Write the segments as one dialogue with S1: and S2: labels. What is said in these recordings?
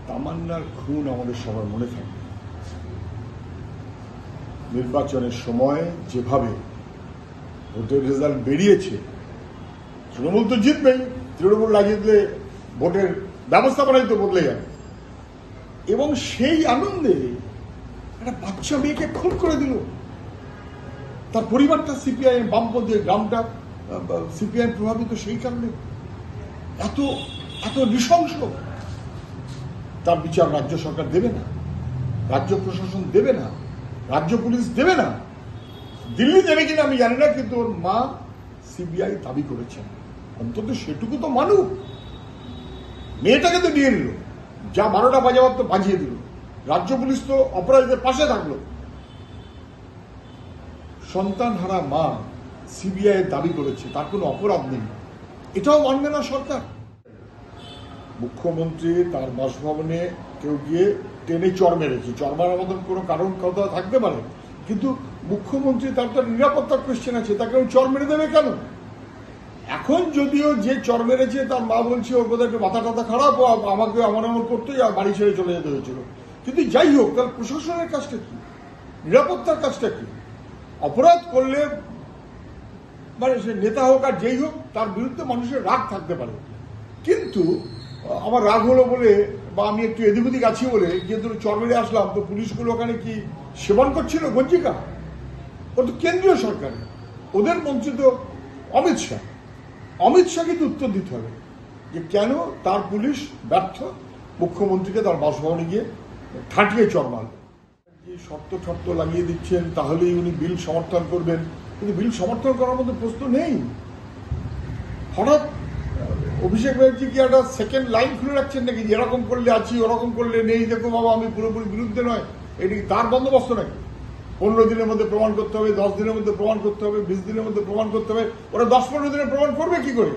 S1: তামান্নার খুন আমাদের সবার মনে থাকবে। নির্বাচনের সময় যেভাবে ভোটের রেজাল্ট বেরিয়েছে, তৃণমূল তো জিতবেই, তৃণমূল না জিতলে ভোটের ব্যবস্থাপনাই তো বদলে যাবে, এবং সেই আনন্দে একটা বাচ্চা মেয়েকে খুন করে দিল। তার পরিবারটা সিপিআইএম, বামপন্থী, গ্রামটা সিপিআইএম প্রভাবিত, সেই কারণে এত এত নৃশংস। তার বিচার রাজ্য সরকার দেবে না, রাজ্য প্রশাসন দেবে না, রাজ্য পুলিশ দেবে না, দিল্লি দেবে কিনা আমি জানি না, কিন্তু ওর মা সিবিআই দাবি করেছেন। অন্তত সেটুকু তো মানুক। মেয়েটাকে তো নিয়ে নিল, যা 12টা বাজাবার তো বাজিয়ে দিল, রাজ্য পুলিশ তো অপরাধীদের পাশে থাকলো। সন্তান হারা মা সিবিআই দাবি করেছে, তার কোনো অপরাধ নেই, এটাও মানবে না সরকার। মুখ্যমন্ত্রী তার বাসভবনে কেউ গিয়ে টেনে চর মেরেছে, চর মারার মতন কোনো কারণ কথা থাকতে পারে, কিন্তু মুখ্যমন্ত্রী তার নিরাপত্তার কোয়েশ্চেন আছে, তাকে চর মেরে দেবে কেন? এখন যদিও যে চর মেরেছে তার মা বলছে ওর বোধহয় একটু মাথা টাথা খারাপ, আমাকে আমার করতেই বাড়ি ছেড়ে চলে যেতে হয়েছিল। কিন্তু যাই হোক, তার প্রশাসনের কাজটা কি, নিরাপত্তার কাজটা কি? অপরাধ করলে মানে সে নেতা হোক আর যেই হোক, তার বিরুদ্ধে মানুষের রাগ থাকতে পারে, কিন্তু আমার রাগ হলো বলে বা আমি একটু এদিক ওদিক আছি বলে যেহেতু চর মেরে আসলাম, তো পুলিশগুলো ওখানে কি সেবন করছিল গঞ্জিকা? ও তো কেন্দ্রীয় সরকার, ওদের মন্ত্রী তো অমিত শাহ। অমিত শাহকে তো উত্তর দিতে হবে যে কেন তার পুলিশ ব্যর্থ মুখ্যমন্ত্রীকে তার বাসভবনে গিয়ে ঠাটিয়ে চর মারল। যে শর্ত লাগিয়ে দিচ্ছেন তাহলেই উনি বিল সমর্থন করবেন, কিন্তু বিল সমর্থন করার মতো প্রশ্ন নেই। হঠাৎ অভিষেক ব্যানার্জি কি একটা সেকেন্ড লাইন খুলে রাখছেন নাকি, এরকম করলে আছি ওরকম করলে নেই, দেখো বাবা আমি পুরোপুরি বিরুদ্ধে নয়, এটি তার বন্দোবস্ত নাকি? 15 দিনের মধ্যে প্রমাণ করতে হবে, 10 দিনের মধ্যে প্রমাণ করতে হবে, 20 দিনের মধ্যে প্রমাণ করতে হবে। ওরা 10-15 দিনে প্রমাণ করবে কি করে?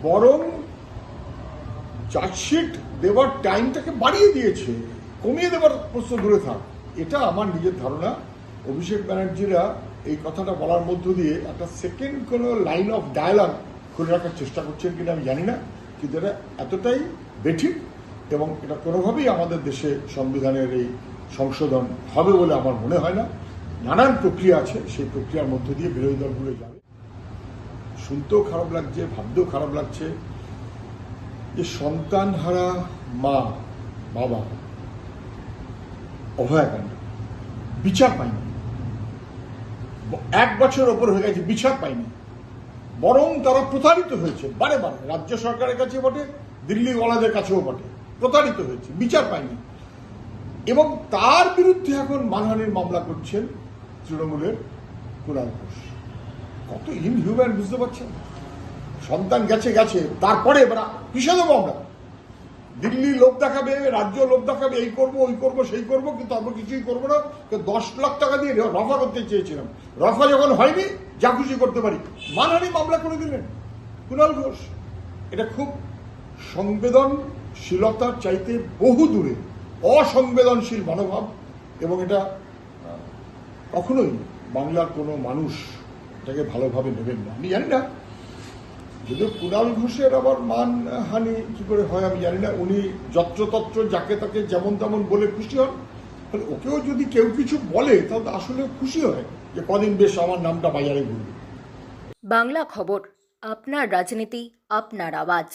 S1: বরং চার্জশিট দেওয়ার টাইমটাকে বাড়িয়ে দিয়েছে, কমিয়ে দেওয়ার প্রশ্ন দূরে থাক। এটা আমার নিজের ধারণা। অভিষেক ব্যানার্জিরা এই কথাটা বলার মধ্য দিয়ে একটা সেকেন্ড কোনো লাইন অফ ডায়ালগ খুলে রাখার চেষ্টা করছেন কিনা আমি জানি না, কিন্তু এটা এতটাই বেঠিক এবং এটা কোনোভাবেই আমাদের দেশে সংবিধানের এই সংশোধন হবে বলে আমার মনে হয় না। নানান প্রক্রিয়া আছে, সেই প্রক্রিয়ার মধ্য দিয়ে বিরোধী দলগুলো যাবে। শুনতেও খারাপ লাগছে, ভাবতেও খারাপ লাগছে যে সন্তান হারা মা বাবা অভয়াকাণ্ড বিচার পায়নি, 1 বছর ওপর হয়ে গেছে বিচার পায়নি, বরং তারা প্রতারিত হয়েছে বারে বারে, রাজ্য সরকারের কাছে বটে, দিল্লিওয়ালাদের কাছেও বটে, প্রতারিত হয়েছে, বিচার পায়নি। এবং তার বিরুদ্ধে এখন মানহানির মামলা করছেন তৃণমূলের কুণাল ঘোষ। কত ইনহিউম্যান বুঝতে পারছেন? সন্তান গেছে গেছে, তারপরে পিছিয়ে দেবো আমরা, দিল্লি লোক দেখাবে, রাজ্য লোক দেখাবে, এই করবো ওই করবো সেই করবো, কিন্তু আমরা কিছুই করবো না। 10 লাখ টাকা দিয়ে রফা করতে চেয়েছিলাম, রফা যখন হয়নি যা খুশি করতে পারি, মানহানি মামলা করে দিলেন কুণাল ঘোষ। এটা খুব সংবেদনশীলতার চাইতে বহু দূরে অসংবেদনশীল মনোভাব, এবং এটা কখনোই বাংলার কোনো মানুষ এটাকে ভালোভাবে নেবেন না। আমি জানি না যদিও কুণাল ঘোষের আবার মানহানি কি করে হয় আমি জানি না, উনি যত্রতত্র যাকে তাকে যেমন তেমন বলে খুশি হন, তাহলে ওকেও যদি কেউ কিছু বলে তাহলে আসলে খুশি হয় যে কদিন বেশ আমার নামটা বাজারে ঘুরবে।
S2: বাংলা খবর, আপনার রাজনীতি, আপনার আওয়াজ।